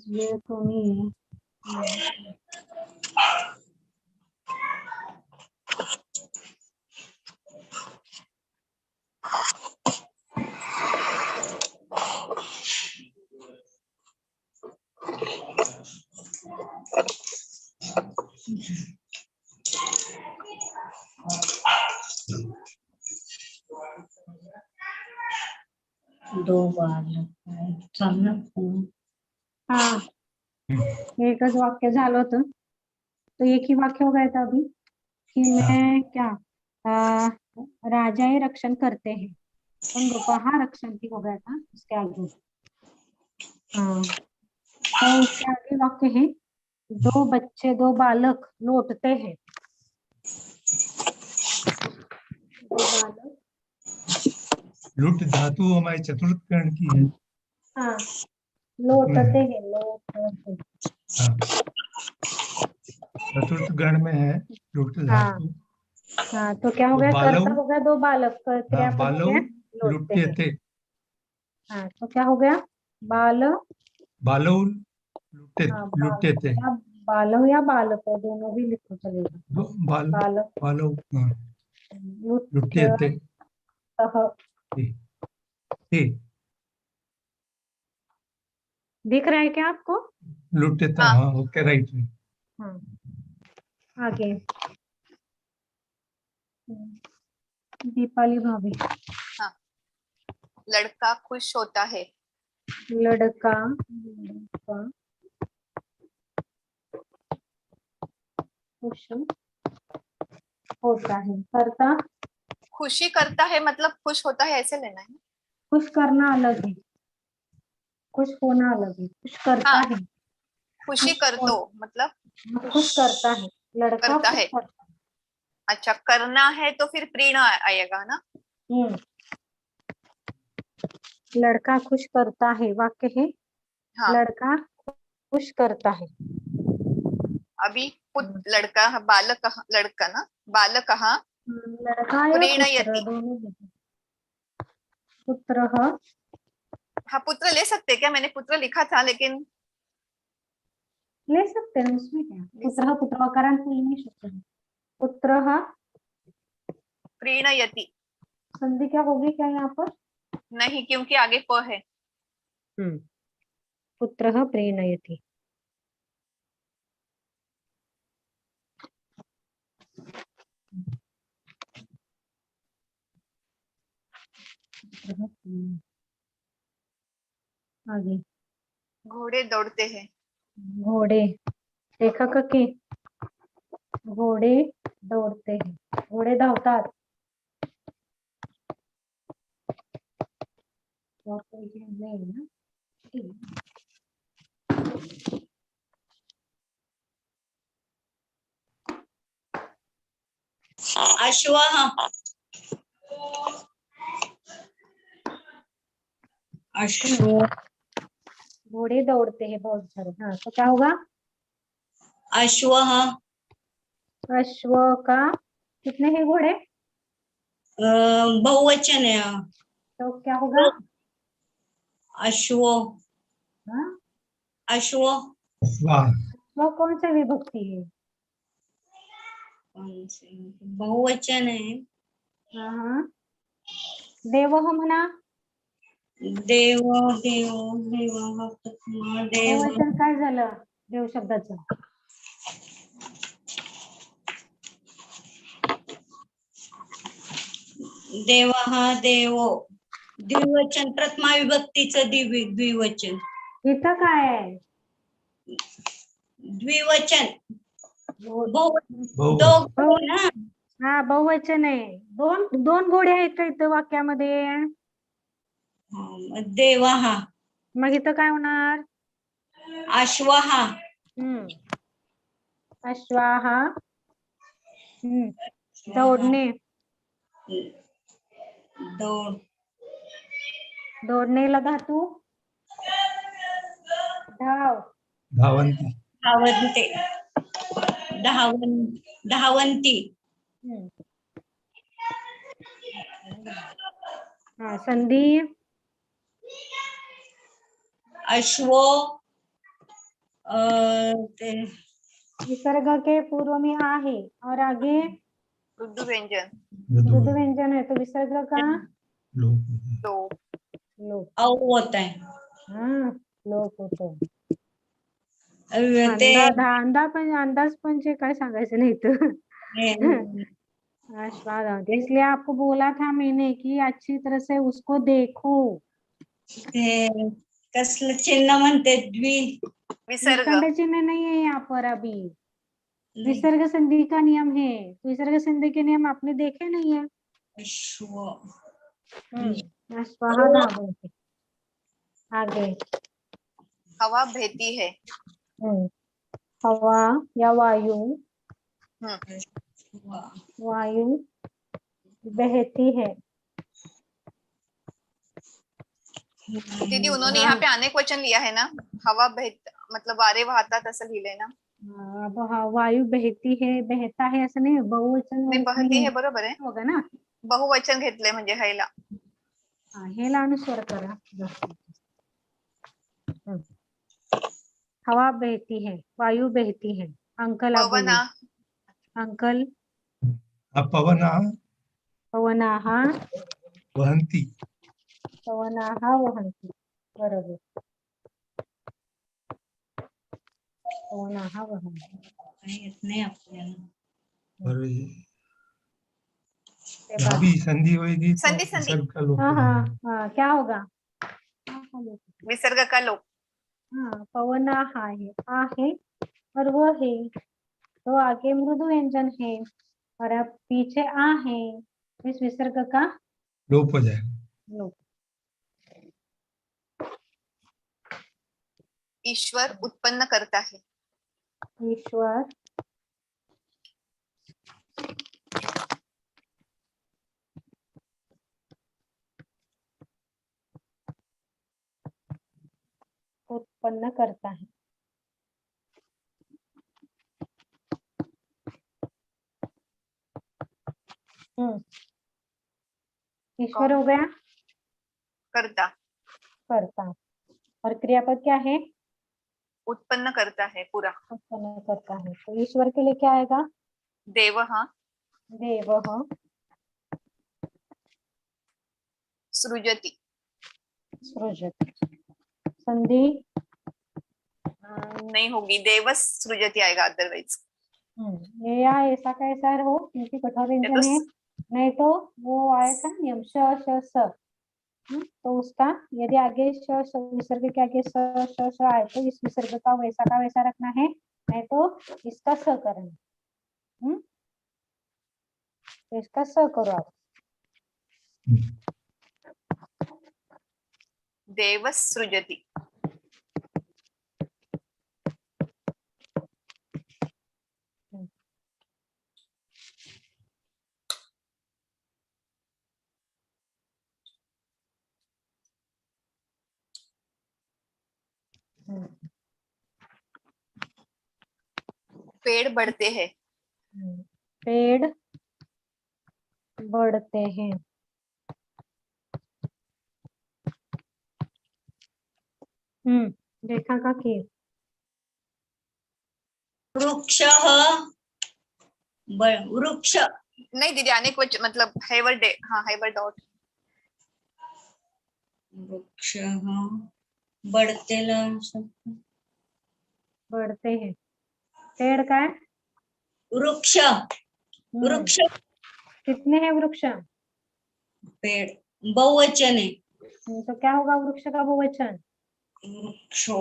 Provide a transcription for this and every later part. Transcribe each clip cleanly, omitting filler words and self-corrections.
ये तो नहीं है। दो बार हाँ एकच वाक्य झालं होतं. तो एक ही वाक्य हो गया था अभी कि मैं क्या राजाएं रक्षण करते हैं. पण दोपहा रक्षण भी हो गया था उसके आगे. हाँ तो उसके आगे वाक्य है दो बच्चे दो बालक लौटते हैं. दो बालक लुट धातु हमारे चतुर्थ कर्ण की है. हाँ लौटते हैं लौटते. हाँ चतुर्थ गण में है लुट धातु. हाँ तो क्या हो गया कर्ता हो गया दो बालक क्रियापद हो बालव गया लौटते हैं. लुट्यते. हाँ तो क्या हो गया बालव लुट्यते. बालव या बालक दोनों भी लिखो चलेगा. बालक बालव लुट्यते. दिख रहा है क्या आपको? लुट्यता. हाँ ओके राइट. हाँ आगे दीपाली भाभी. हाँ लड़का खुश होता है. लड़का खुश होता है. करता खुशी करता है मतलब खुश होता है ऐसे लेना है. खुश करना अलग है खुश होना अलग है. खुश करता है खुशी कर दो मतलब खुश करता है. लड़का करता खुश है. करता है. अच्छा करना है तो फिर प्रीण आएगा ना. लड़का खुश करता है वाक्य है. हाँ लड़का खुश करता है. अभी लड़का बालक लड़का ना बालक लड़का या पुत्र प्रीणयति. दोनों भी. पुत्र हाँ पुत्र ले सकते क्या. मैंने पुत्र लिखा था लेकिन ले सकते हैं उसमें क्या. पुत्र पुत्रकारांत बोल नहीं सकते. पुत्र प्रीणयति संधि क्या होगी क्या यहाँ पर? नहीं क्योंकि आगे प है. पुत्रः प्रीणयति. आगे घोड़े दौड़ते हैं. घोड़े देखा के घोडे दौडते हैं. घोडे धावतात. नाही ना. अश्वः घोड़े दौड़ते हैं बहुत सारे. हाँ तो क्या होगा अश्वः अश्व का कितने हैं घोड़े? बहुवचन है. तो क्या होगा अश्व. हाँ अश्व वो कौन सा विभक्ति है? बहुवचन है. हाँ देव म्हणा. देव देव देव देव बहुवचन काय झालं देव शब्दाचं? देवः देवो. द्विवचन प्रथमा विभक्तीचं द्विवचन. इथं काय आहे? द्विवचन हा बहुवचन आहे. दोन दोन घोडे आहेत का इथं वाक्यामध्ये? देवः. मग इथं काय होणार? अश्वः. अश्वाहा. दौडणे. दौडणेला धातू धाव. धावंती. धावन्ते. धावन्ती. हा संधी अश्वो ते विसर्ग के पूर्व में आ है और आगे रुद्र व्यंजन रुद्र व्यंजन है, तो विसर्ग का लोप लोप लोप. औ होत आहे. हा, लोप होतो. ते अंदाज पंचे काय सांगायचं नाही तर. अश्वाधावती, इसलिए आपको बोला था मैंने कि अच्छी तरह से उसको देखो. ते कसलं चिन्ह म्हणते विसर्ग विखंड चिन्ह नहीं है यहाँ पर अभी. नाही. विसर्ग संधि का नियम है. तो विसर्ग संधि के नियम आपने देखे नहीं है. अश्व अश्वाधावती. आगे हवा बहती है हवा या वायु हम्म वायु बहती है. दीदी उन्होंने यहाँ पे अनेक वचन लिया है ना. हवा बहत मतलब वारे वाहतात असं लिहिलंय ना. अब वायु बहती है, बहता है असं नाही, बहुवचन नाही बहती है बरोबर आहे. होगा ना. बहुवचन घेतलंय म्हणजे हैला. हेला अनुस्वार करा. हवा बहती है, वायु बहती है. अंकल आप पवना बोलिए. अंकल. पवना पवनाः वहन्ति. पवनाः वहन्ति. बरोबर. पवनाः वहन्ति. काही येत नाही आपल्याला. और ते जहाँ भी संधि होगी तो संधि संधि विसर्ग का लोप हाँ हो जाएगा. हाँ हाँ, क्या होगा. विसर्ग का लोप. हाँ, पवनाः है और वो है, तो आगे मृदु व्यंजन है और अब पीछे आ है, इस विसर्ग का लोप हो जाएगा. लोप. ईश्वर उत्पन्न करता है. ईश्वर उत्पन्न करता है. ईश्वर हो गया. करता करता. और क्रियापद क्या है. उत्पन्न करता है पूरा. उत्पन्न करता है. तो ईश्वर के लिए क्या आएगा. देवः देवः सृजति. सृजति. संधि नहीं होगी. देवस सृजति आएगा अदरवाइज. ये या ऐसा का ऐसा हो, क्योंकि कठोर व्यंजन है. नहीं तो वो आएगा नियम श श स. तो उसका यदि आगे श श विसर्ग के आगे स श श आए तो इस विसर्ग का वैसा रखना है, नहीं तो इसका स करना. तो इसका स करो आप. देवस सृजति. पेड़ बढ़ते हैं. पेड़ बढ़ते हैं. रेखा का की वृक्षः वृक्ष नहीं दीदी अनेक वचन मतलब हैवर डे. हाँ हैवर डॉट. वृक्षः बढ़तेला बढ़ते हैं. पेड़ का है. वृक्ष वृक्ष कितने हैं वृक्ष. पेड़ बहुवचन है. तो क्या होगा वृक्ष का बहुवचन. वृक्षो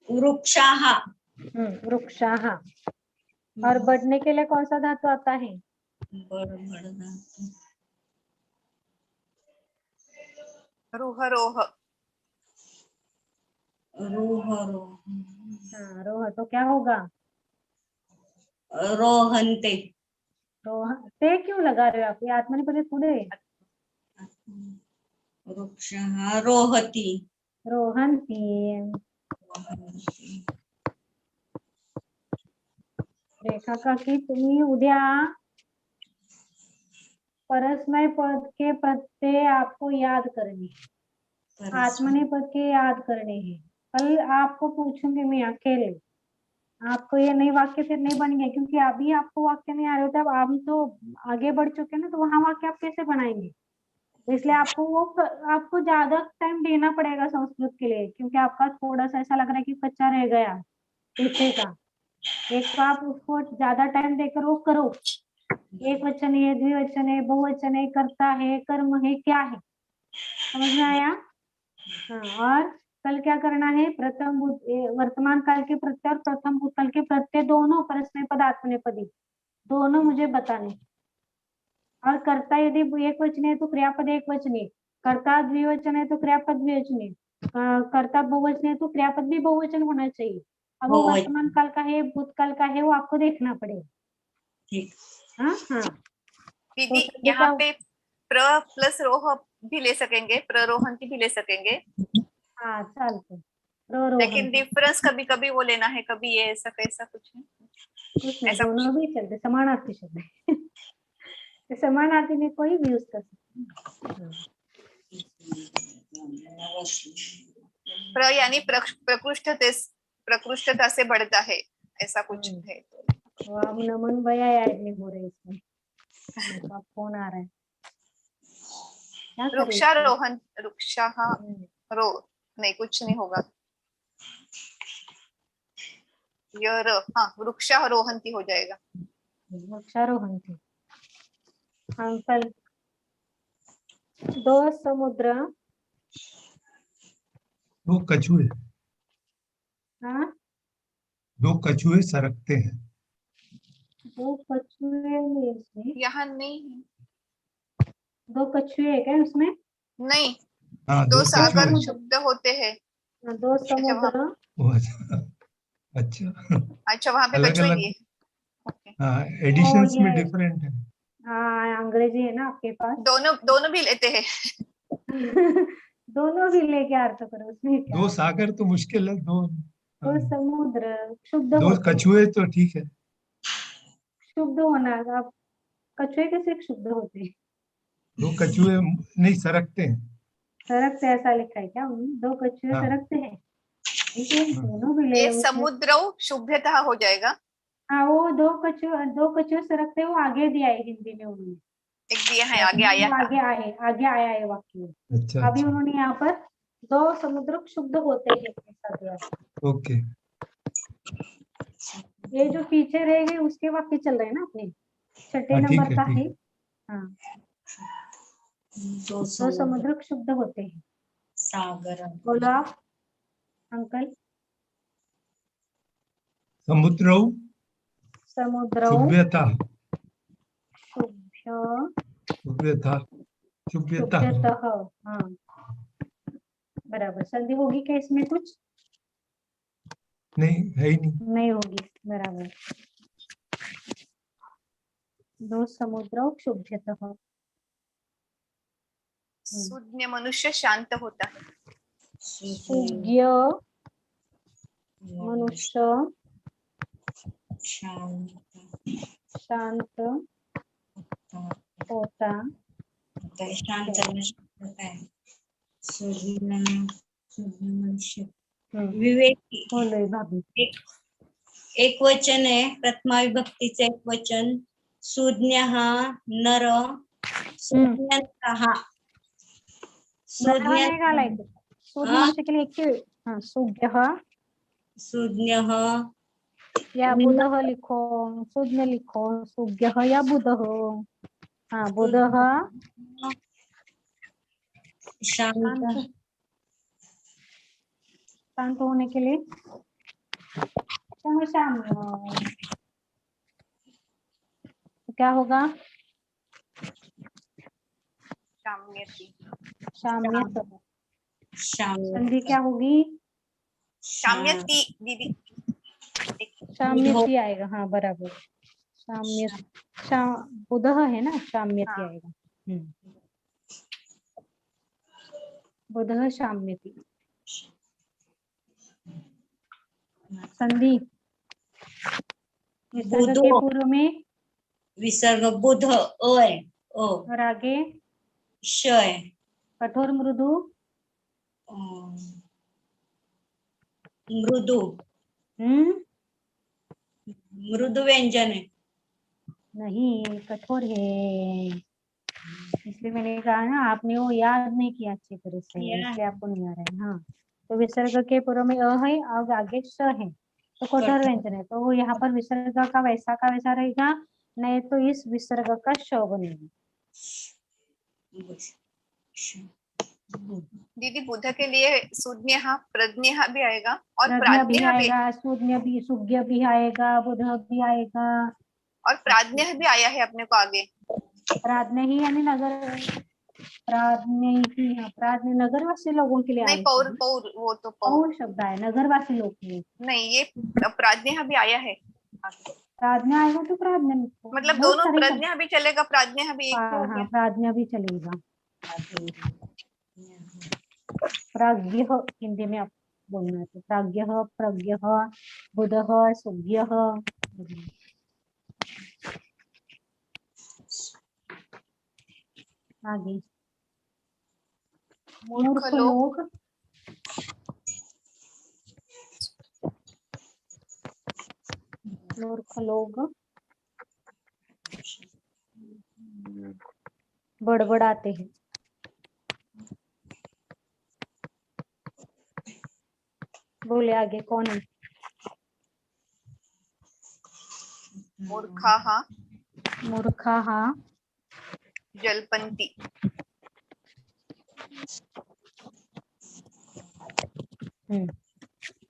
वृक्षाः. वृक्षाः. और बढ़ने के लिए कौन सा धातु आता है. रुहरोह. रोह. तो क्या होगा. रोहन्ते. रोह. ते क्यों लगा रहे हो आप. ये आत्मनेपदी पुढे. वृक्षः रोहति. रोहन्ति. रेखा का की तुम्ही उद्या परस्मय पद के प्रत्यय आपको याद करने. आत्मनेपद के याद करने हैं. कल आपको पूछूंगी मैं अकेले, आपको ये नई वाक्य फिर नहीं बन गया, क्योंकि अभी आपको वाक्य नहीं आ रहे होते, अब हम तो आगे बढ़ चुके हैं ना, तो वहां वाक्य आप कैसे बनाएंगे। इसलिए आपको आपको ज्यादा टाइम देना पड़ेगा संस्कृत के लिए, क्योंकि आपका थोड़ा सा ऐसा लग रहा है कि कच्चा रह गया पीछे का। एक तो आप उसको ज्यादा टाइम देकर वो करो, एक वचन है, द्विवचन है, बहुवचन है, कर्ता है, कर्म है, क्या है, समझ में आया। हाँ, और कल क्या करना है, प्रथम वर्तमान काल के प्रत्यय और प्रथम भूतकाल के प्रत्यय दोनों परस्मैपद आत्मनेपदी दोनों मुझे बताने। और कर्ता यदि एक वचन है तो क्रियापद एक वचनी, कर्ता द्विवचन है तो क्रियापद द्विवचनी, कर्ता बहुवचन है तो क्रियापद भी बहुवचन होना चाहिए। अब वो बहुवचन। वर्तमान काल का है, भूतकाल का है, वो आपको देखना पड़ेगा। ठीक। हाँ हाँ, दीदी तो यहाँ पे प्र प्लस रोह भी ले सकेंगे, प्ररोहंती भी ले सकेंगे, हाँ चालते रोहन, लेकिन डिफरेंस कभी कभी वो लेना है, कभी ये ऐसा कैसा कुछ है, कुछ नहीं, ऐसा कुछ। दोनों भी चलते, समानार्थी शब्द है। समानार्थी में कोई भी यूज कर सकते हैं। प्र यानी प्रकृष्टता से बढ़ता है, ऐसा कुछ है। तो अब नमन भैया ऐड नहीं हो रहे इसमें, तो अब फोन आ रहा है, क्या करें इसमें? वृक्षारोहण, वृक्षाह रो, नहीं कुछ नहीं होगा, हाँ वृक्षारोहंती हो जाएगा। वृक्षारोहण थी। अंकल, दो समुद्र, दो कछुए, हाँ दो कछुए सरकते हैं। दो कछुए में इसमें, यहाँ नहीं है। दो कछुए है क्या उसमें? नहीं, हाँ, दो दो सागर कछुए। शुद्ध होते हैं। दो समुद्र, वो अच्छा, अच्छा वहां पे अलग कछुए अलग। भी है। ओके, हाँ, ओ एडिशंस में ये, डिफरेंट है। हाँ अंग्रेजी है ना आपके पास। दोनों दोनों भी लेते हैं। दोनों भी लेके अर्थ करो, उसमें क्या दो है। सागर तो मुश्किल है, दो। हाँ, दो समुद्र शुद्ध दो होते हैं, कछुए तो ठीक है। शुद्ध होना, आप कछुए कैसे शुद्ध होते हैं? दो कछुए नहीं सरकते हैं। सड़क से ऐसा लिखा है क्या उन्होंने? दो कछुए हाँ, सड़कते हैं, ठीक है, हाँ, दोनों भी ले ये उसमें। समुद्र शुभ्यता हो जाएगा। हाँ वो दो कछुए सड़कते हैं, वो आगे दिया है हिंदी में उन्होंने, एक दिया है, आगे वाक्य में आया वो था। आगे आया है वाक्य में। अच्छा अभी अच्छा, उन्होंने यहाँ पर दो समुद्र शुद्ध होते हैं ऐसा दिया है। ओके। ये जो पीछे रह गए उसके वाक्य चल रहे हैं ना अपने, छठे हाँ ठीक नंबर है, का ठीक है। है। हाँ, दो दो समुद्र समुद्र शुद्ध होते हैं। सागर। बोलो आप अंकल। समुद्रौ समुद्र शुभ्यता, शुभ्य शुभ्यता, शुभ्यता। शुभ्यतः, हाँ बराबर। संधि होगी क्या इसमें कुछ? नहीं है ही नहीं। नहीं होगी, बराबर। दो समुद्र शुभ्यतः, शून्य मनुष्य शांत होता है। सुज्ञ मनुष्य शांत शांत होता होता है। शांत होता है। सूर्य मनुष्य विवेकी। बोलो भाभी। एक वचन है, प्रथमा विभक्तीचे एक वचन, सुज्ञः नर, सुज्ञन्तः, नरहा नाही सुज्ञ घालायचं, सूर्य मनुष्य के लिए एक ही, हाँ सुज्ञः सुज्ञः या बुधः लिखो, सुज्ञ लिखो, सुज्ञः या बुधः, हाँ बुधः शांत शांत, शांत होने के लिए शाम, तो क्या होगा? शाम्यति, शाम्यत। शांत संधि क्या होगी? शाम्यति दीदी, शाम्यति आएगा, हाँ बराबर। शाम्यत, बुधः है ना, शाम्यति हाँ। आएगा। बुधः शाम्यति। संधि विसर्ग के बुधो पूर्व में विसर्ग बुध अय ओ और आगे शय कठोर मृदु मृदु हम्म, मृदु व्यंजन है। नहीं, कठोर है। इसलिए मैंने कहा ना, आपने वो याद नहीं किया अच्छी तरह से, किया इसलिए आपको नहीं आ रहा है। हाँ, तो विसर्ग के पूर्व में अ है और आगे श है, तो कठोर कठोर। व्यंजन है, तो वो यहाँ पर विसर्ग का वैसा रहेगा, नहीं तो इस विसर्ग का श बनेगा। दीदी बुध के लिए सुज्ञः प्रज्ञः भी आएगा और प्रज्ञा भी प्राज्ञः भी, आएगा, सूज्ञ भी, सुज्ञ भी आएगा, बुध भी आएगा। और प्राज्ञः भी आया है अपने को आगे। प्राज्ञ ही यानी नगर, प्राज्ञ ही, हाँ, प्राज्ञ नगरवासी लोगों के लिए नहीं, आए पौर थे। पौर, वो तो पौर पौर शब्द है नगरवासी लोग के लिए। नहीं, ये प्राज्ञः भी आया है आगे। प्राज्ञ आएगा तो प्राज्ञ, मतलब बहुत दोनों, सारे शब्द। प्रज्ञा भी चलेगा, प्राज्ञः भी एक ही हो हाँ, गया। प्राज्ञ भी चलेगा। प्राज्ञ हिंदी में आप बोलना है, तो प्राज्ञ, प्रज्ञ, बुध, सुज्ञ। आगे मूर्ख मूर्ख लोग, लोग, मूर्ख लोग बड़बड़ाते हैं। बोले आगे कौन है? मूर्खाः, मूर्खाः, जलपन्ति,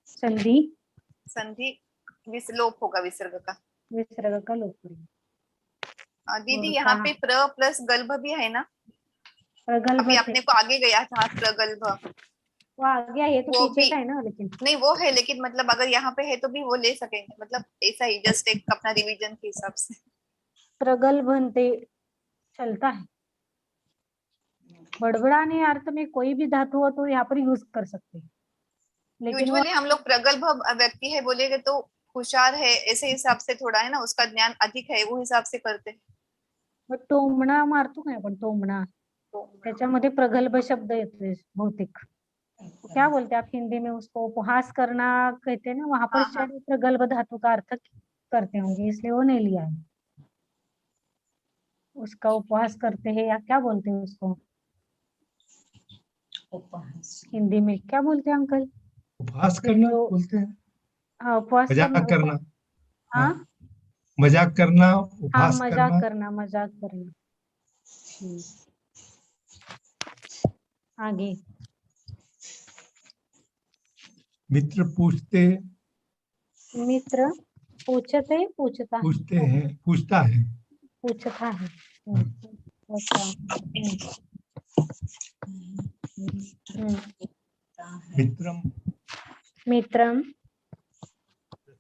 संधि, संधि विलोप होगा विसर्ग का। विसर्ग का लोप करेंगे। दीदी यहाँ पे प्र प्लस गल्भ भी है ना, प्रगल्भ अभी से अपने को आगे गया था प्रगल्भ, वो आ गया, ये तो वो पीछे भी का है ना, लेकिन नहीं, वो है लेकिन मतलब अगर यहाँ पे है तो भी वो ले सकेंगे, मतलब ऐसा ही जस्ट एक अपना रिवीजन के हिसाब से। प्रगल्भन्ते चलता है। बड़बड़ाने अर्थ में कोई भी धातु हो तो यहाँ पर यूज कर सकते हैं, लेकिन वो यूजुअली हम लोग प्रगल्भ व्यक्ति है बोलेंगे तो होशियार है, ऐसे हिसाब से थोड़ा है ना, उसका ज्ञान अधिक है, वो हिसाब से करते हैं। टोमणा मारतो काय आपण, टोमणा, तो त्याच्यामध्ये प्रगल्भ शब्द येतोय बहुतेक। तो क्या बोलते हैं आप हिंदी में उसको? उपहास करना कहते हैं ना, वहां पर हाँ हाँ, शायद प्रगल्भ धातु का अर्थ करते होंगे, इसलिए वो नहीं लिया है। उसका उपहास करते हैं या क्या बोलते हैं उसको उपहास हिंदी में? क्या बोलते हैं अंकल? उपहास करना जो बोलते हैं, हाँ, उपवास करना, मजाक करना। हाँ, हाँ मजाक करना, हाँ, उपहास मजाक करना। करना, मजाक करना। आगे मित्र पूछते, मित्र पूछते, पूछता है, पूछते हैं, पूछता है। पूछता है। अच्छा, मित्रम, मित्रम,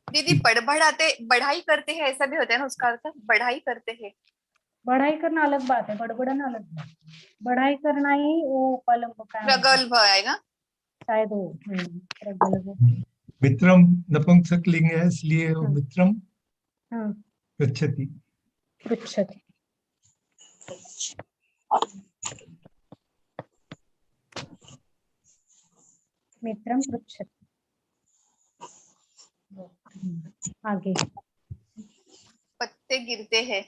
दीदी बढ़ाते, बढ़ाई करते हैं, ऐसा भी होता है ना, उसका अर्थ बढ़ाई करते हैं। बढ़ाई करना अलग बात है, बड़बड़ाना अलग बात है। बढ़ाई करना ही वो पलंग का प्रगल्भ आएगा। शायद वो प्रगल्भ। मित्रम नपुंसकलिंग है, इसलिए वो हाँ, मित्रम हाँ, गच्छति। पृच्छति, मित्रम पृच्छति। आगे पत्ते गिरते हैं,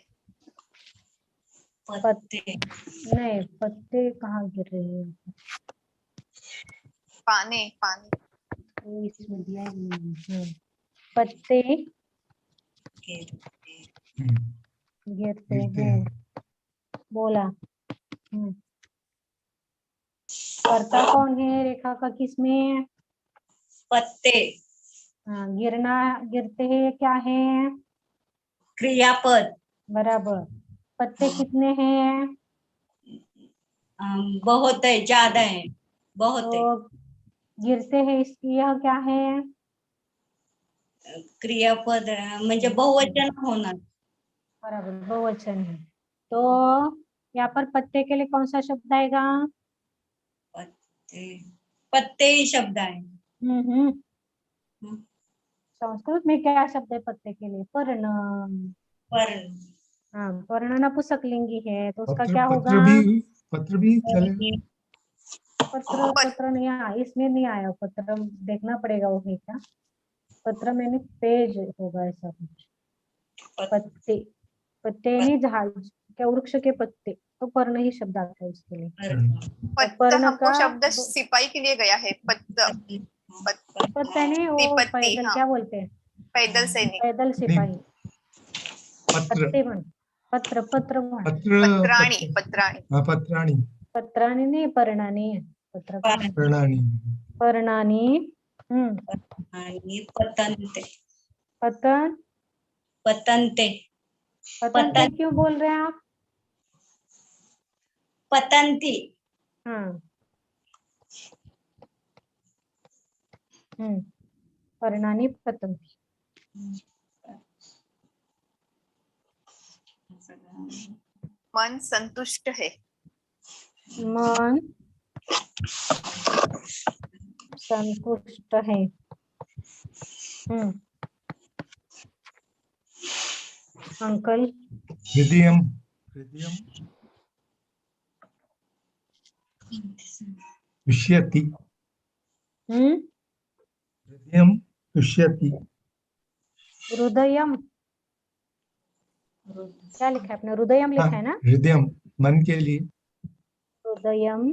पत्ते नहीं, पत्ते कहाँ गिर रहे हैं? पाने पानी, वो इसमें दिया ही नहीं है। पत्ते गिरते गिरते गिरते हैं, हैं। बोला। कर्ता कौन है रेखा का, किसमें? पत्ते हाँ, गिरना, गिरते हैं क्या है? क्रियापद बराबर। पत्ते कितने हैं? बहुत है, ज्यादा है, बहुत है। तो गिरते हैं, इसकी यह क्या है? क्रियापद म्हणजे बहुवचन होणार। बराबर, बहुवचन है। तो यहाँ पर पत्ते के लिए कौन सा शब्द आएगा? पत्ते पत्ते ही शब्द आहे। हम्म। संस्कृत में क्या शब्द है पत्ते के लिए? पर्ण। पर हाँ, पर्ण नपुंसकलिंगी है, तो उसका पत्र, क्या होगा? पत्र भी चलेगा। पत्र पत्र नहीं आया, इसमें नहीं आया पत्र, देखना पड़ेगा वो है क्या। पत्र मैंने पेज होगा ऐसा कुछ। पत्ते, पत्ते यानी झाड़ क्या, वृक्ष के पत्ते, तो पर्ण ही शब्द आता है उसके लिए। पत्त पर्ण हमको का शब्द सिपाही के लिए गया है। पत्त, पत्ता नहीं, वो पत्ती, पैदल हाँ। क्या बोलते हैं, पैदल सैनिक। पैदल सिपाही। पत्र पत्ते म्हण, पत्र पत्र म्हण, पत्र पत्राणी, पत्राणी। हाँ, पत्राणी पत्राणी नाही, पर्णानी आहे. पत्र का नाही. प्रणाणी पर्णानी. आणि पतंते, पतन, पतंते, पतंते क्यों बोल रहे हैं आप? पतंती, हाँ. पर्णानी पतंती. मन संतुष्ट है। मन संतुष्ट है. अंकल. हृदयम हृदयम तुष्यति हृदयम तुष्यति हृदयम, क्या लिखा है आपने, हृदयम लिखा है ना? हृदयम मन के लिए, हृदयम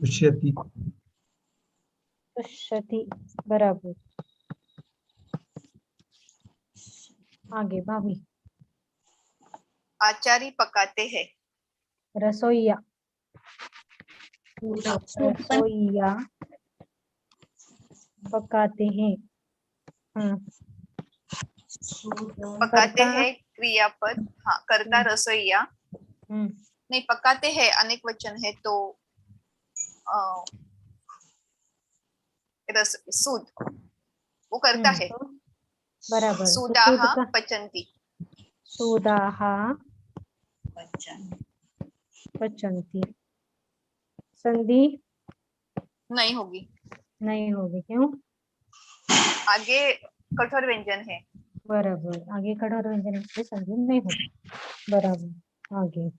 तुष्यति तुष्यति, बराबर. आगे भाभी. आचारी पकाते हैं। रसोईया, रसोईया पकाते हैं. पकाते हैं क्रियापद, हाँ। करता रसोईया, नहीं पकाते हैं अनेक वचन है तो सूद वो करता है। बराबर. सूदाह पचंती। सूदाह पचंती. संधि नहीं होगी, नहीं होगी, क्यों? आगे कठोर व्यंजन है। बराबर, आगे कठोर व्यंजन है, संधि नहीं होगी. बराबर. आगे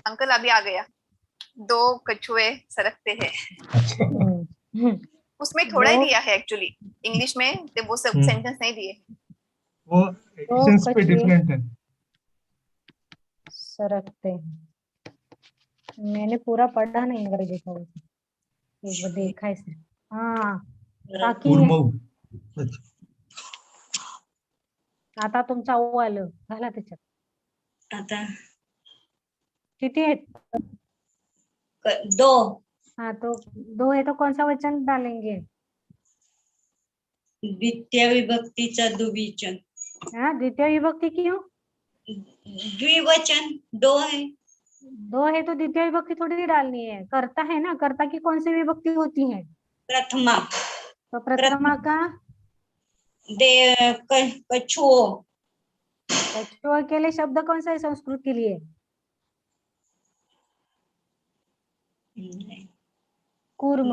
अंकल अभी आ गया। दो कछुए सरकते हैं। उसमें थोड़ा ही दिया है एक्चुअली, इंग्लिश में तो वो सब सेंटेंस नहीं दिए। वो एक्शंस पे डिफरेंट है। सरकते हैं, मैंने पूरा पढ़ा नहीं अंग्रेजी का, एक बार देखा है सिर्फ. हाँ, बाकी आता तुमचा ओ आलं घाला त्याच्यात. आता किती आहेत? दो. हाँ, तो दो है तो कौन सा वचन डालेंगे? द्वितीय विभक्तीचा द्विवचन. हाँ, द्वितीय विभक्ति क्यों? द्विवचन दो है. दो है तो द्वितीय विभक्ति थोड़ी डालनी है, करता है ना. कर्ता की कौन सी विभक्ति होती है? प्रथमा. तो प्रथमा का कछुओ. कछुआ के लिए शब्द कौन सा है संस्कृत के लिए? कूर्म.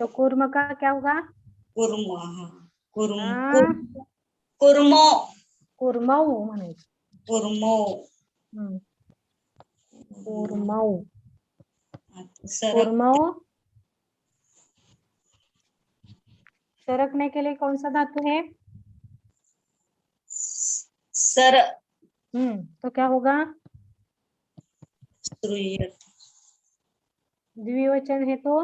तो कूर्म का क्या होगा? कुर्म. कुर्मो म्हणायचं. कुर्मो. कुर्मो. सरकने के लिए कौन सा धातु है? सर. तो क्या होगा? द्विवचन है तो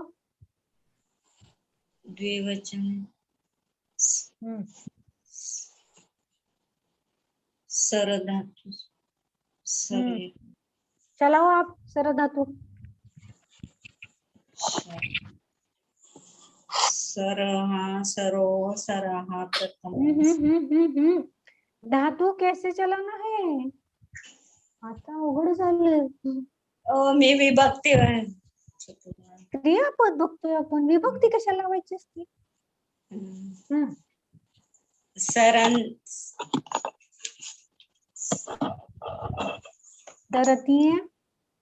द्विवचन. सर धातु. चलाओ आप सर धातु. सरहा, सरो, सरहा, प्रथम. धातु कैसे चलाना है? आता अवघड झालं. मी विभक्ती क्रियापद बघतोय आपण, विभक्ती कशाला लावायची असते? सरन. सरती,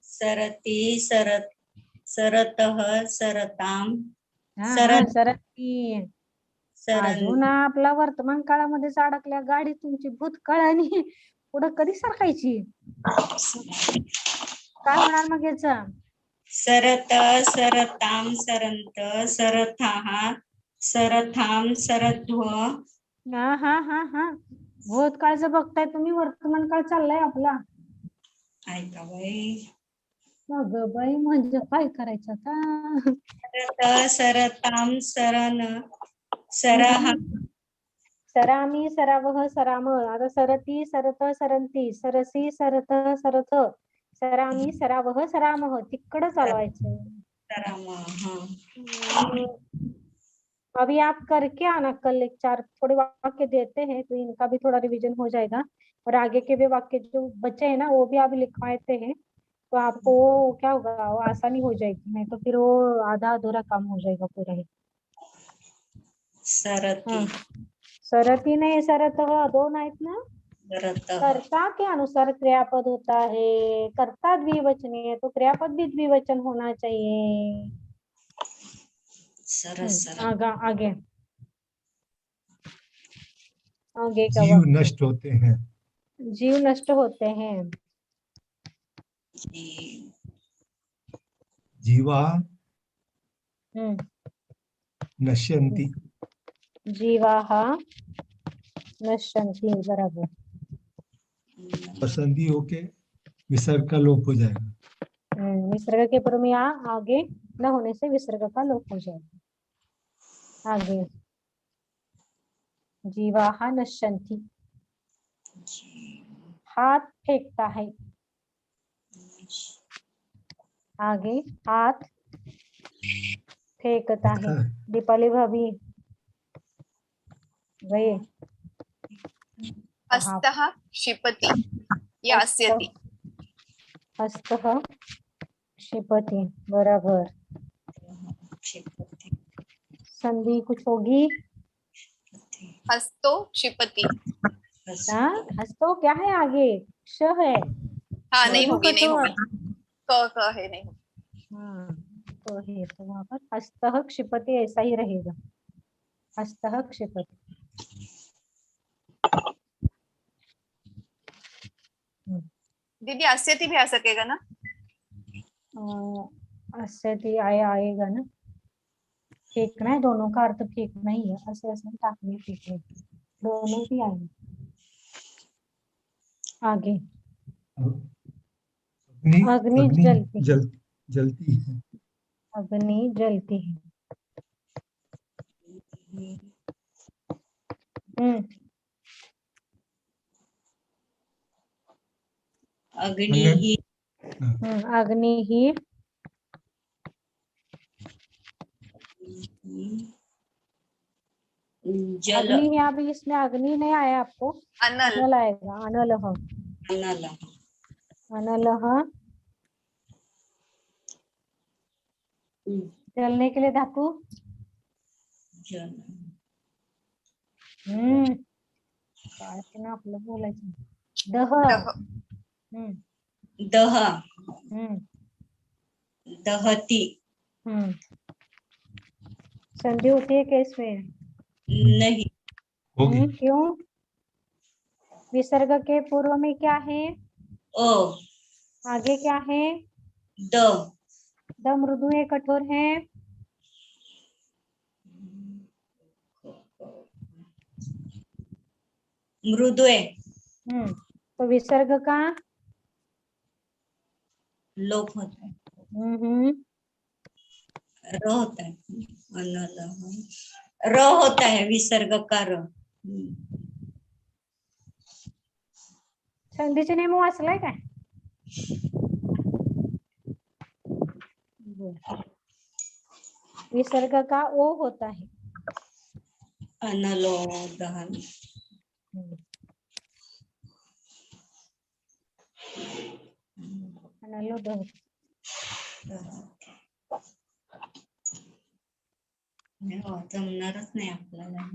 सरती, सरतः, सरताम. सरती. अजून आपला वर्तमान काळामध्येच अडकल्या गाडी तुमची भूतकाळ आणि पुढे कधी सरकायची? काय होणार मग याचा? सरत सरताम सरंत सरथाः सरथाम सरध्व. हा हा हा हा भूतकाळचं बघताय तुम्ही, वर्तमान काळ चाललाय आपला. ऐका बाई. मग बाई म्हणजे काय करायचं आता? सरत सरताम सरन सरहा. सरामी सरावह सराम. आता सरती सरत सरंती सरसी सरत सरथ सरामी सरावह सरामह तिकडं चालवायचं. सराम. अभी आप करके आना कल, एक 4 थोड़े वाक्य देते हैं तो इनका भी थोड़ा रिवीजन हो जाएगा, और आगे के भी वाक्य जो बच्चे हैं ना वो भी आप लिखवाते हैं तो आपको वो क्या होगा, वो आसानी हो जाएगी, नहीं तो फिर वो आधा अधूरा काम हो जाएगा पूरा ही. सरती. सरती नहीं सरत दोन आहेत ना. सरतः. कर्ता के अनुसार क्रियापद होता है, कर्ता द्विवचनी है तो क्रियापद भी द्विवचन होना चाहिए. सरस. आगे आगे आगे का जीव वाक्य. नष्ट होते हैं. जीव नष्ट होते हैं. जीवा हम्म. नश्यन्ति. जीवाः नश्यन्ति. बराबर. पसंदी होके विसर्ग का लोप हो जाएगा. विसर्ग के पूर्व में आगे न होने से विसर्ग का लोप हो जाएगा. आगे जीवाः नश्यन्ति. हाथ फेंकता है. आगे हाथ फेंकता है. दीपाली भाभी गए. हस्तः क्षिपति या अस्यति. हस्तः क्षिपति. बराबर. संधि कुछ होगी. हस्तो क्षिपति. हस्तो क्या है आगे? श है. हाँ नहीं होगी, नहीं कठोर. होगी. क है, नहीं होगी. हाँ तो है, तो वहां पर हस्तः क्षिपति ऐसा ही रहेगा. हस्तः क्षिपति. दीदी अस्यति भी आ सकेगा ना. अस्यति आएगा ना. फेंकना है, दोनों का अर्थ फेंकना ही है. ऐसे ऐसे टाकने फेंकने दोनों भी आएंगे. आगे अग्नि जलती है. अग्नि जलती है. अग्नि ही. अग्नि ही. जल. अग्नि ही. अभी इसमें अग्नि नहीं आया आपको. अनल. अनल आएगा. अनलह. अनलह जलने के लिए धातु. काय ते ना आपलं बोलायचं. दह. दह. दहती. संधि होती है क्या इसमें? नहीं होगी. क्यों? विसर्ग के पूर्व में क्या है? ओ. आगे क्या है? द. द मृदु है कठोर है? मृदु है. तो विसर्ग का लोप होता है. र होता है. र होता है विसर्ग का र. संधीचे नियम वाचलाय काय? विसर्ग का ओ होता है. अनलो दहन. अनलो दहन. जमणारच नाही आपल्याला.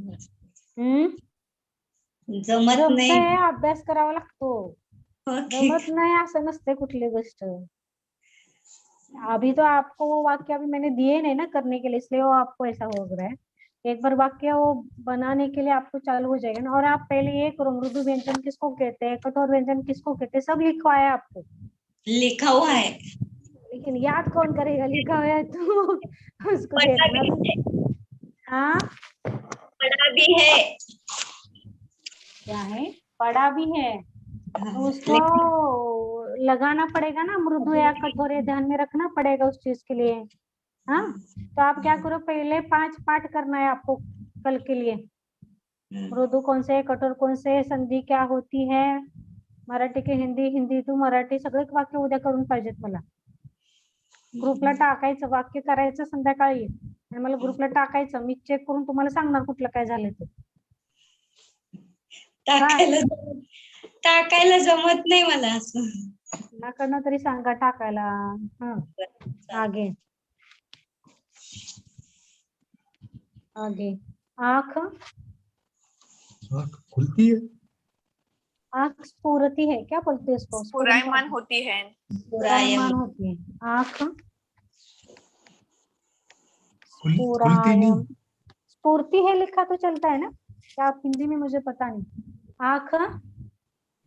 जमत नाही. जमतंय, अभ्यास करावा लागतो. जमत नहीं असं नसते कुठली गोष्ट. अभी तो आपको वो वाक्य अभी मैंने दिए नहीं ना करने के लिए, इसलिए वो आपको ऐसा हो रहा है. एक बार वाक्य वो बनाने के लिए आपको चालू हो जाएगा ना। और आप पहले ये करो, मृदु व्यंजन किसको कहते हैं, कठोर व्यंजन किसको कहते हैं, सब लिखा है आपको, लिखा हुआ है। लेकिन याद कौन करेगा, लिखा हुआ है तो उसको पढ़ा देखना भी भी। है, हाँ पढ़ा भी है। क्या है, पढ़ा भी है, हाँ, तो उसको लगाना पड़ेगा ना, मृदु या कठोर, ये ध्यान में रखना पड़ेगा उस चीज के लिए। हाँ, तो आप क्या करो, पहले 5 पाठ करना है आपको कल के लिए। मृदु कौन से, कठोर कौन से, संधी क्या होती है, मराठी की हिंदी, हिंदी टू मराठी, सगळे वाक्य उद्या करून पाहिजेत मला. ग्रुपला टाकायचं, वाक्य करायचं संध्याकाळी आणि मला ग्रुपला टाकायचं, मी चेक करून तुम्हाला सांगणार कुठलं काय झालं ते. टाकायला जमत नाही मला असं. नाकडनं तरी सांगा टाकायला. हा, आगे आगे. आंख, आँख खुलती है, आंख स्फुरती है, क्या बोलते हैं इसको, स्फुरायमान होती है। स्फुरायमान होती है आंख, खुलती नहीं, स्फुरायम, स्फूर्ति है लिखा तो चलता है ना, क्या आप हिंदी में, मुझे पता नहीं. आंख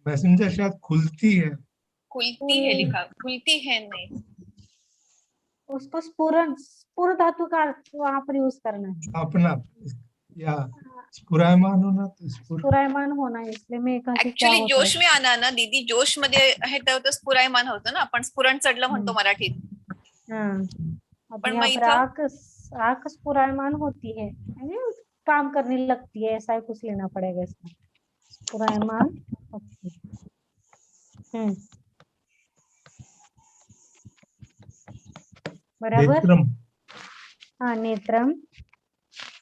मैसेंजर शायद खुलती है, खुलती है लिखा, खुलती है नहीं। उसको स्फुरन, स्फुर धातु का अर्थ वहां पर यूज करना है, अपना या स्फुरायमान होना तो स्फुरायमान होना है, इसलिए मैं कहती क्या ऍक्च्युली होता जोश है. में आना ना दीदी, जोश मध्ये आहे तर स्फुरायमान होतं ना, आपण स्फुरण चढलं म्हणतो मराठीत. हाँ, अब पण यहाँ मग पर इथं आंख, आंख स्फुरायमान होती है, यानी काम करने लगती है, ऐसा ही कुछ लेना पड़ेगा इसमें, स्फुरायमान होती है. बराबर. नेत्रम, हाँ, नेत्रम.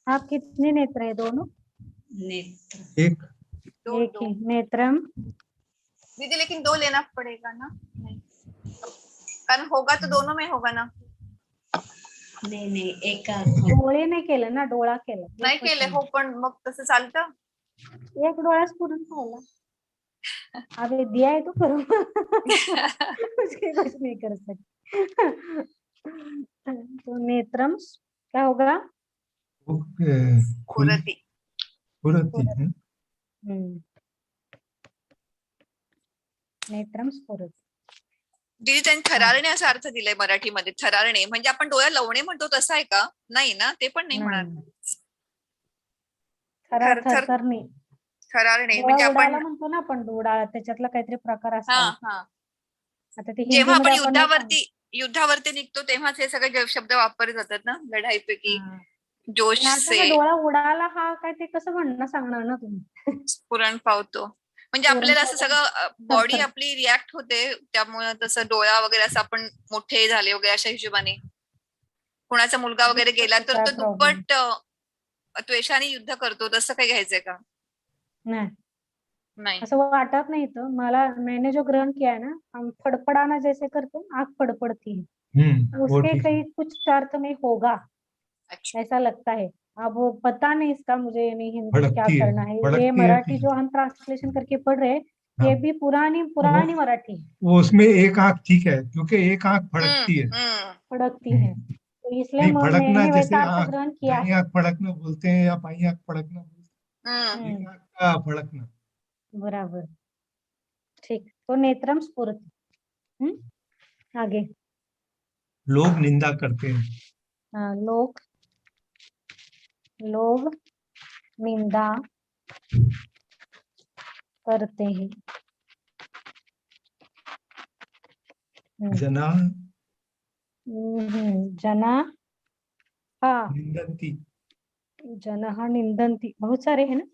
आप कितने नेत्र है, दोनों, नेत्र एक, एक ही नेत्रम. दीदी, लेकिन 2 लेना पड़ेगा ना, नहीं कारण होगा तो दोनों में होगा ना. नाही एका डोळे नाही केलं ना, डोळा केलं, नाही केले हो, पण मग तसं चालतं. एक डोळाच पुरून खायला. अबे दिया है तो करो. उसके कुछ नहीं कर सकते. तो नेत्रम क्या होगा, वो स्फुरती. खुलती है. नेत्रम स्फुरती. दीदी, त्यांनी थरारणे असा अर्थ दिलाय मराठीमध्ये. थरारणे म्हणजे आपण डोळा लवणे म्हणतो तसं आहे का? नाही ना, ते पण नाही होणार. थरार, थर थर थरथरणे, थरारणे डोळा म्हणजे उडाला आपण, म्हणतो ना आपण, डोळा, त्याच्यातला काहीतरी प्रकार हा असतो. हा, आता ते जेव्हा आपण हिंदीमध्ये युद्धावरती निघतो तेव्हाच हे सगळे शब्द वापरले जातात ना लढाईपैकी. जोश आता से हा डोळा उडाला, हा काय ते कसं म्हणणं सांगणार ना तुम्ही. स्फुरण पावतो म्हणजे स्फुरण आपल्याला असं पावतो. सगळं बॉडी थरथर. आपली रिॲक्ट होते, त्यामुळे तसं डोळा वगैरे असं आपण मोठे झाले वगैरे अशा हिशोबाने. कुणाचा मुलगा वगैरे गेला तर काय तो प्रॉब्लेम दुप्पट त्वेषाने युद्ध करतो, तसं काही घ्यायचंय का? नाही, नाही. असं वाटत नाही. तो मला, मैंने जो ग्रहण किया है ना, हम फड़फड़ाना जैसे करते हैं, आँख फड़फड़ती है, वो उसके ठीक है. कहीं कुछ अर्थ में होगा, अच्छा, ऐसा लगता है. अब वो पता नहीं इसका, मुझे नहीं हिंदी क्या भड़कती है, करना है. ये भड़कती है, मराठी ठीक जो है. हम ट्रांसलेशन करके पढ़ रहे हैं, हाँ. ये भी पुरानी पुरानी मराठी है, वो उसमें एक आंख ठीक है, क्योंकि एक आंख फड़कती है. फड़कती है, तो इसलिए नहीं, फड़कना मैंने जैसे वैसा अर्थ आंख, ग्रहण किया. दाई आंख फड़कना बोलते हैं या बाई आंख फड़कना बोलते हैं. एक आंख का फड़कना. बराबर, ठीक. तो नेत्रम स्फुरति. आगे. लोग निंदा करते हैं. हाँ, लोग निंदा करते हैं. जना जना, हाँ, निंदन्ति. जनः निंदन्ति, बहुत सारे हैं ना,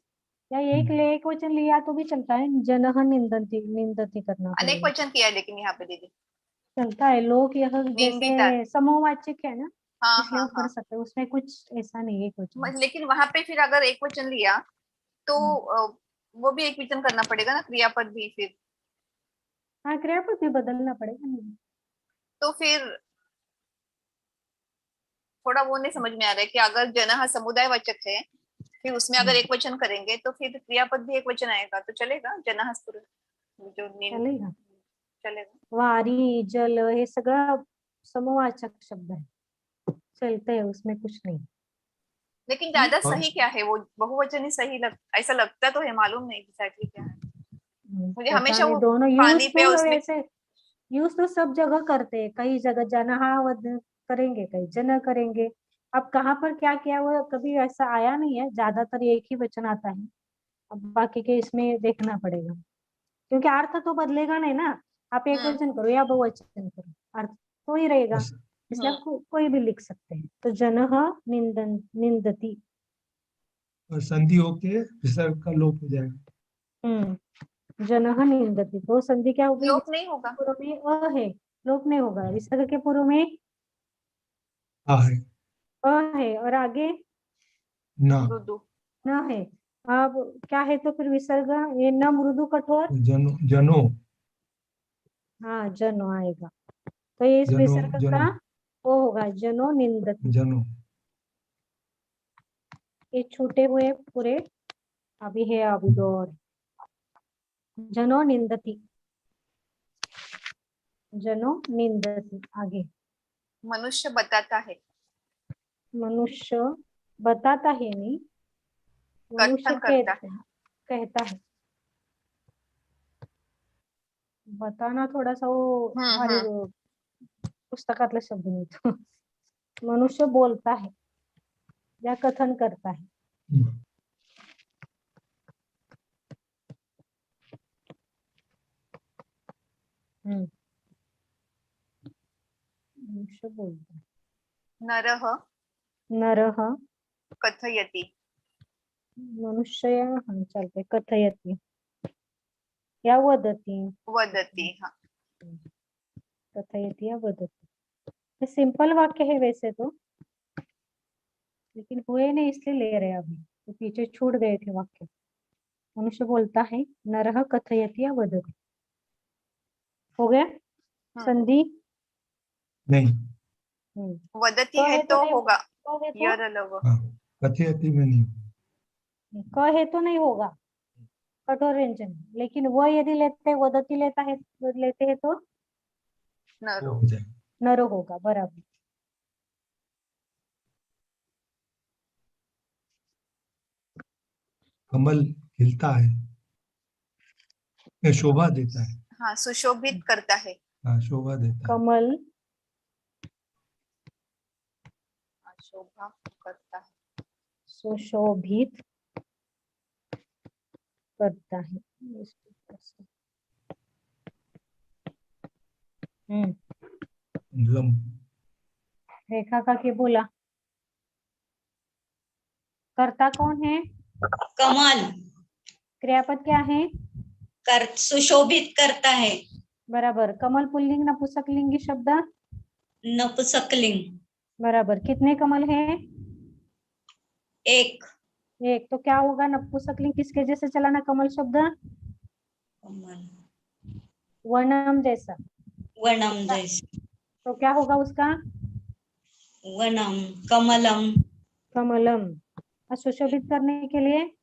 या एक ले एक वचन लिया तो भी चलता है. जनः निंदन्ति, निंदति करना अनेक पड़ेगा, वचन किया है लेकिन यहाँ पे दीदी. चलता है. लोग यह निंदिता. जैसे समूहवाचक है ना, हाँ इसलिए हाँ वो कर हाँ, सकते हैं, उसमें कुछ ऐसा नहीं है एक वचन. लेकिन वहां पे फिर अगर एक वचन लिया तो वो भी एक वचन करना पड़ेगा ना, क्रियापद भी फिर. हाँ, क्रियापद भी बदलना पड़ेगा नहीं. तो फिर थोड़ा वो नहीं समझ में आ रहा है कि अगर जन समुदायवाचक है, फिर उसमें अगर एक वचन करेंगे तो फिर क्रियापद भी एक वचन आएगा तो चलेगा. जन जो चलेगा. चलेगा. वारी, जल, हे सगळं समूहवाचक शब्द है, चलते हैं, उसमें कुछ नहीं. लेकिन ज्यादा और- सही क्या है, वो बहुवचन ही सही ऐसा लगता तो है, मालूम नहीं एग्जैक्टली क्या है। मुझे पता हमेशा नहीं, वो दोनों पानी यूज पे तो उसमें वैसे यूज तो सब जगह करते हैं, कई जगह जनहा वद करेंगे, कई जन करेंगे। अब कहाँ पर क्या किया वो कभी ऐसा आया नहीं है, ज्यादातर एक ही वचन आता है। अब बाकी के इसमें देखना पड़ेगा, क्योंकि अर्थ तो बदलेगा नहीं ना। आप एक वचन करो या बहुवचन करो, अर्थ तो ही रहेगा। बस, इसलिए आप कोई भी लिख सकते हैं। तो जनः निंदन निंदति। और संधि होके विसर्ग का लोप हो जाएगा। जनः निंदति, तो संधि क्या होगी? लोप नहीं होगा। पूर्व में अ है, लोप नहीं होगा। विसर्ग के पूर्व में हाँ है, अ है और आगे ना, मृदु। न है। अब क्या है तो फिर विसर्ग, ये न मृदु कठोर, जनो जनो हाँ जनो आएगा। तो ये इस जनो विसर्ग जनो का वो होगा, जनो निंदति। जनो। ये छूटे हुए पूरे अभी है, अभी दो और। जनो निंदति, जनो निंदति। आगे मनुष्य बताता है, मनुष्य बताता है नहीं, मनुष्य कथन करता है। कहता है। बताना थोड़ा सा वो भारी हम्म। वो पुस्तकातला शब्द नाही तो। मनुष्य बोलता है या कथन करता है। मनुष्य बोलता है। नरः नरः कथयति, मनुष्य, हाँ चलते, कथयति या वदति। वदति। हाँ, कथयति या वदति, ये सिंपल वाक्य है वैसे तो, लेकिन हुए नहीं इसलिए ले रहे हैं अभी, तो पीछे छूट गए थे वाक्य। मनुष्य बोलता है, नरः कथयति या वदति। हो गया संधि? नहीं, वदति है है तो नहीं, होगा है तो, यर लव। हाँ, कथयति में नहीं। है तो नहीं होगा कठोर व्यंजन, लेकिन वह यदि लेते वदति लेता है, लेते हैं तो वो नरो। हो जाएगा। नर होगा, बराबर। कमल खिलता है, ये शोभा देता है। हाँ, सुशोभित करता है। हाँ, शोभा देता है। कमल शोभा करता है। सुशोभित करता है। लम रेखा का के बोला, कर्ता कौन है? कमल क्रियापद क्या है? कर सुशोभित करता है। बराबर। कमल पुल्लिंग नपुंसकलिंगी शब्द? नपुंसकलिंग। बराबर। कितने कमल हैं? एक। एक। तो क्या होगा नपुंसकलिंग किसके जैसे चला ना कमल शब्द? कमल वर्णम जैसा। वनम जैसे। तो क्या होगा उसका? वनम कमलम। कमलम। और सुशोभित करने के लिए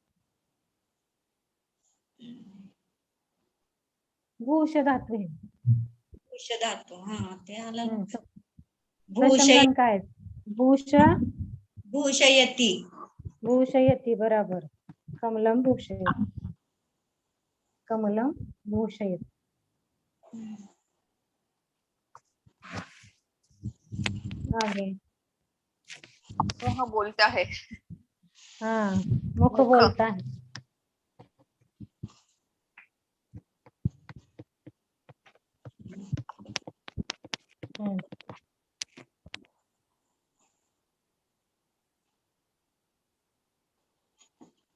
भूष धातु है। भूष धातु, हाँ ते आलं. तो भूषय प्रशंगन काय? भूष भूषयति. भूषयति, बराबर। कमलम भूषयति, कमलम भूषयति। आगे मुख बोलता है। हाँ, मुख मुख। बोलता है।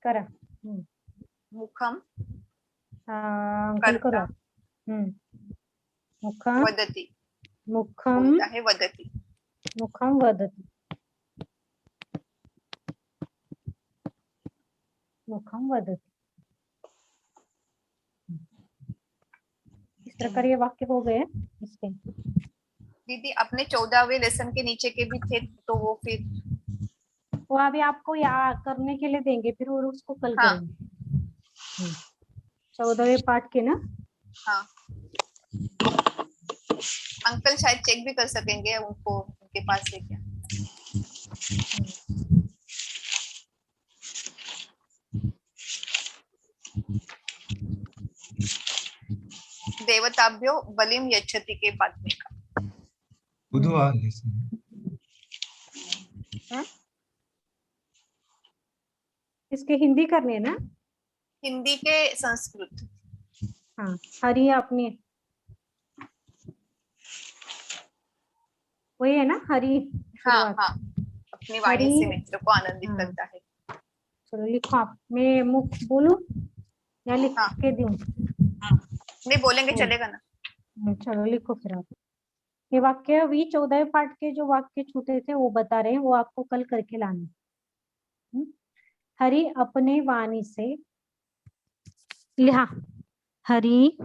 करा। मुखम हाँ अंकल करता, करो। मुखम वदति। मुखम बोलता है, वदति। मुखम वदति, मुखम वदति। इस प्रकार ये वाक्य हो गए इसके। दीदी अपने 14वें लेसन के नीचे के भी थे, तो वो फिर वो अभी आपको या करने के लिए देंगे, फिर और उसको कल हाँ। करेंगे। 14वें पाठ के ना। हाँ, अंकल शायद चेक भी कर सकेंगे, उनको उनके पास है क्या। देवताभ्यो बलिम यच्छति के बाद में का। बुधवार इसके हिंदी करनी है ना? हिंदी के संस्कृत। हाँ, हरि अपनी वही है ना, हरि हाँ शुरुआत। हाँ, अपनी वाणी हरि, से मित्र को आनंदित हाँ। करता है। चलो लिखो आप, मैं मुख बोलूं या लिख हाँ। के दूं? नहीं बोलेंगे बोल। चलेगा ना। चलो लिखो फिर आप। ये वाक्य भी 14वें पाठ के जो वाक्य छूटे थे वो बता रहे हैं, वो आपको कल करके लाना। हरि अपने वाणी से लिहा, हरि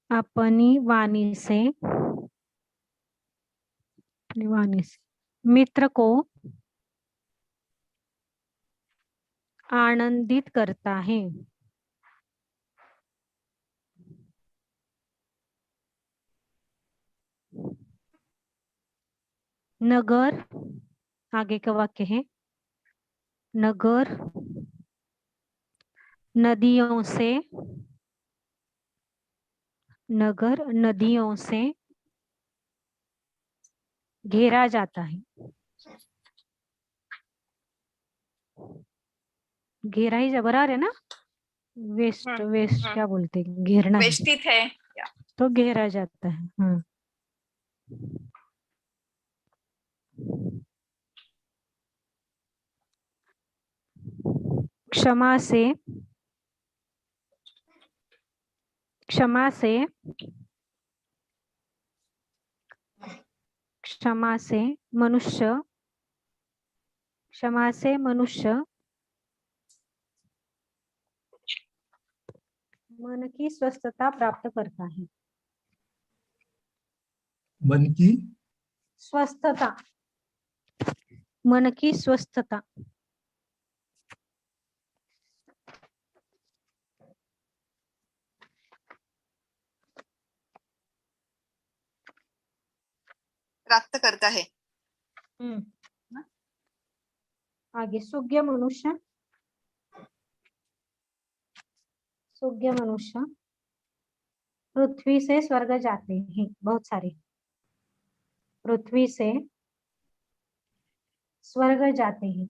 अपनी वाणी से मित्र को आनंदित करता है। नगर, आगे का वाक्य है, नगर नदियों से घेरा जाता है। घेरा ही बराबर है ना, वेस्ट क्या बोलते हैं, घेरना है, वेष्टित है तो घेरा जाता है। हाँ, क्षमा से मनुष्य मन की स्वस्थता प्राप्त करता है। मन की स्वस्थता, मन की स्वस्थता। प्राप्त करता है। आगे सुज्ञ मनुष्य पृथ्वी से स्वर्ग जाते हैं, बहुत सारे पृथ्वी से स्वर्ग जाते हैं।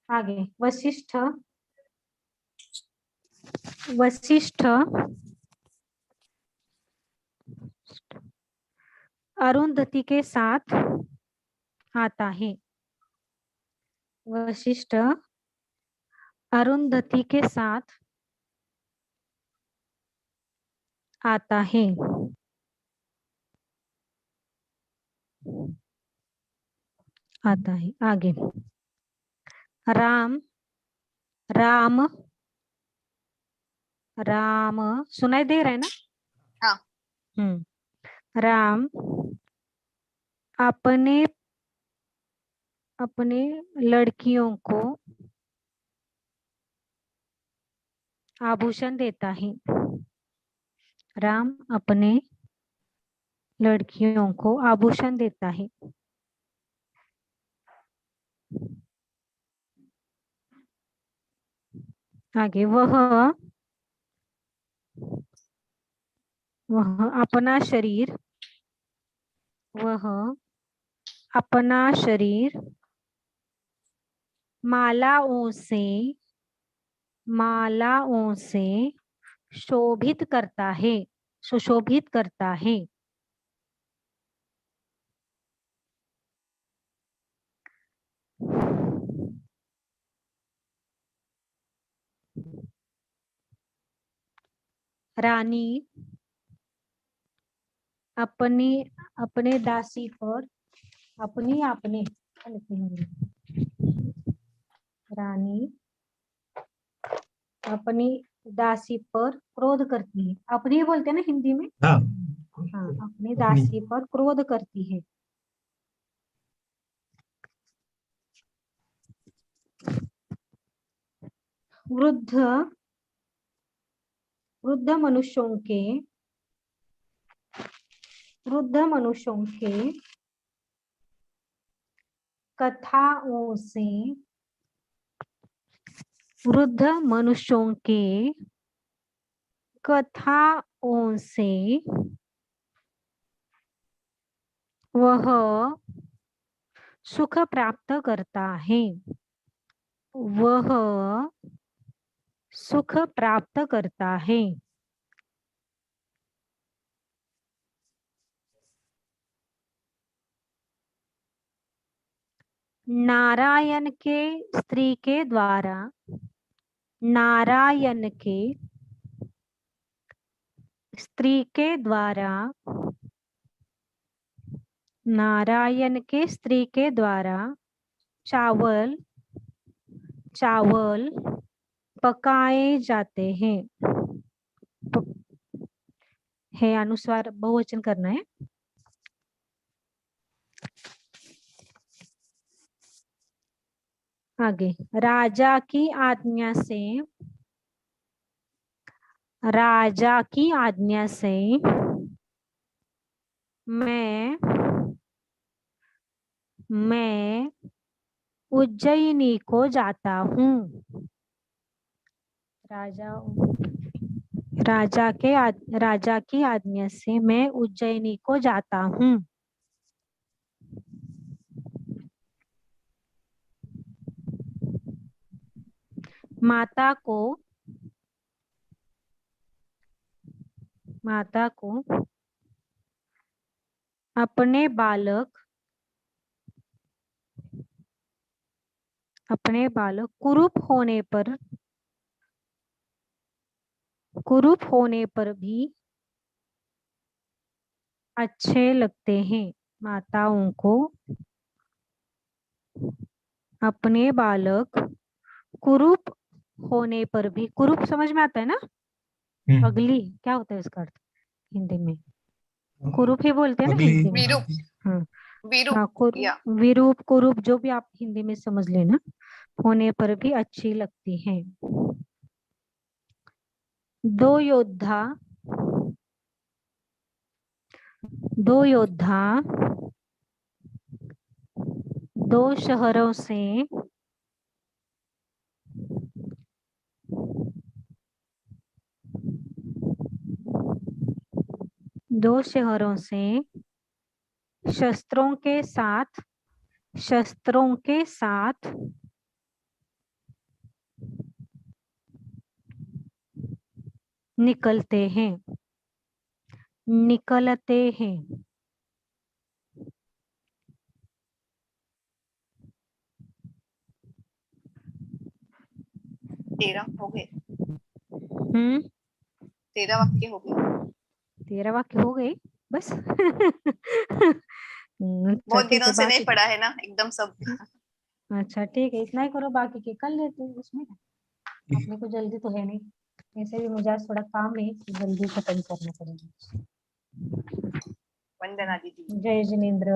आगे वशिष्ठ अरुंधति के साथ आता है। वशिष्ठ अरुंधति के साथ आता है। आगे राम सुनाई दे रहा है ना? हाँ। राम अपने लड़कियों को आभूषण देता है। राम अपने लड़कियों को आभूषण देता है। आगे वह अपना शरीर मालाओं से सुशोभित करता है। रानी अपने दासी पर रानी अपनी दासी पर क्रोध करती है। अपनी बोलते हैं ना हिंदी में? हाँ, अपनी दासी पर क्रोध करती है। वृद्ध मनुष्यों के वृद्ध मनुष्यों के कथाओं से, वृद्ध मनुष्यों के कथाओं से वह सुख प्राप्त करता है, वह सुख प्राप्त करता है। नारायण के स्त्री के द्वारा, नारायण के स्त्री के द्वारा, नारायण के स्त्री के द्वारा चावल चावल पकाए जाते हैं। है अनुस्वार बहुवचन करना है। आगे, राजा की आज्ञा से, राजा की आज्ञा से मैं उज्जैनी को जाता हूँ। राजा की आज्ञा से मैं उज्जैनी को जाता हूँ। माता को अपने बालक कुरूप होने पर भी अच्छे लगते हैं। माताओं को अपने बालक कुरूप होने पर भी, कुरूप समझ में आता है ना? अगली क्या होता है इसका अर्थ हिंदी में? कुरूप ही बोलते हैं ना हिंदी में। हाँ, विरूप कुरूप जो भी आप हिंदी में समझ लेना, होने पर भी अच्छी लगती हैं। दो योद्धा दो शहरों से शस्त्रों के साथ निकलते हैं। तेरह हो गए। 13 वाक्य हो गए। 13 वाक्य हो गए बस। बहुत दिनों से नहीं पढ़ा है ना एकदम सब। अच्छा ठीक है, इतना ही करो, बाकी के कर लेते हैं। उसमें अपने को जल्दी तो है नहीं, ऐसे भी मुझे आज थोड़ा काम है, जल्दी खत्म करना पड़ेगा। वंदना दीदी। जय जिनेंद्र।